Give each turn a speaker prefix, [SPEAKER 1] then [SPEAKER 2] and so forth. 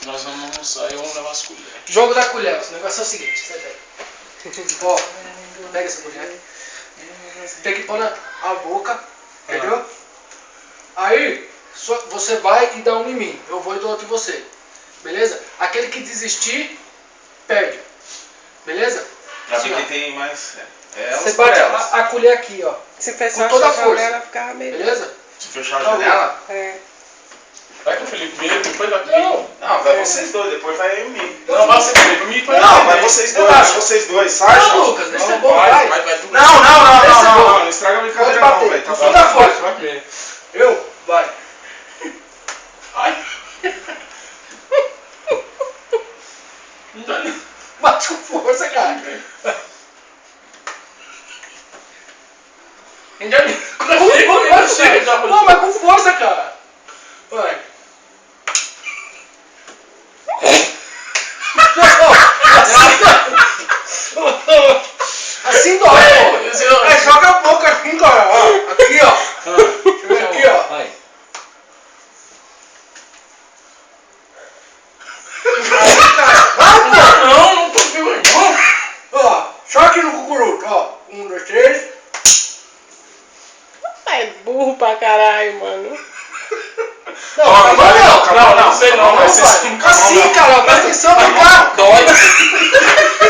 [SPEAKER 1] Nós vamos almoçar e eu vou levar as colheres.
[SPEAKER 2] Jogo da colher. O negócio é o seguinte, senta aí. Ó, pega essa colher. Tem que pôr na boca, entendeu? Aí, você vai e dá um em mim. Eu vou e dou outro em você. Beleza? Aquele que desistir, perde. Beleza?
[SPEAKER 3] Pra
[SPEAKER 2] Assim,
[SPEAKER 3] ver
[SPEAKER 2] ó.
[SPEAKER 3] quem tem mais.
[SPEAKER 2] Você bate a colher aqui, ó.
[SPEAKER 4] Se fechar
[SPEAKER 2] Com toda a
[SPEAKER 4] a
[SPEAKER 2] força.
[SPEAKER 4] janela, ficava melhor.
[SPEAKER 2] Beleza?
[SPEAKER 3] Se fechar a janela?
[SPEAKER 4] É.
[SPEAKER 1] Vai com o Felipe primeiro, depois vai comigo.
[SPEAKER 3] Não, vai vocês dois, depois vai eu e mim.
[SPEAKER 1] Não, vai você primeiro, comigo depois
[SPEAKER 3] Não, vai vocês dois, vai vocês dois, sai,
[SPEAKER 2] Não,
[SPEAKER 3] João.
[SPEAKER 2] Lucas, deixa ser
[SPEAKER 1] Não,
[SPEAKER 2] bom,
[SPEAKER 1] vai
[SPEAKER 2] vai.
[SPEAKER 1] tu.
[SPEAKER 3] Não, estraga a brincadeira
[SPEAKER 2] Pode
[SPEAKER 3] não,
[SPEAKER 2] bater.
[SPEAKER 3] velho. Tá
[SPEAKER 2] Toda
[SPEAKER 3] bom.
[SPEAKER 2] a força.
[SPEAKER 1] Vai primeiro.
[SPEAKER 2] Eu? Vai.
[SPEAKER 1] Ai. Não dá nem.
[SPEAKER 2] Bate com força, cara.
[SPEAKER 1] Ainda me.
[SPEAKER 2] Não, mas com força, cara. Vai. Assim dói, pô. É, joga a boca assim, cara. Ó, aqui, ó. Chega aqui, ó.
[SPEAKER 1] Vai.
[SPEAKER 2] Aí, cara. Vai, pô.
[SPEAKER 1] Não consigo, irmão.
[SPEAKER 2] Ó, só aqui no cucuruto, ó. 1, 2, 3.
[SPEAKER 4] É burro pra caralho, mano.
[SPEAKER 3] Não, vai não,
[SPEAKER 1] Não sei não,
[SPEAKER 3] vai
[SPEAKER 1] vai
[SPEAKER 3] ser
[SPEAKER 1] ser
[SPEAKER 2] Assim, cara, ó, presta atenção, vem cá.
[SPEAKER 1] Dói.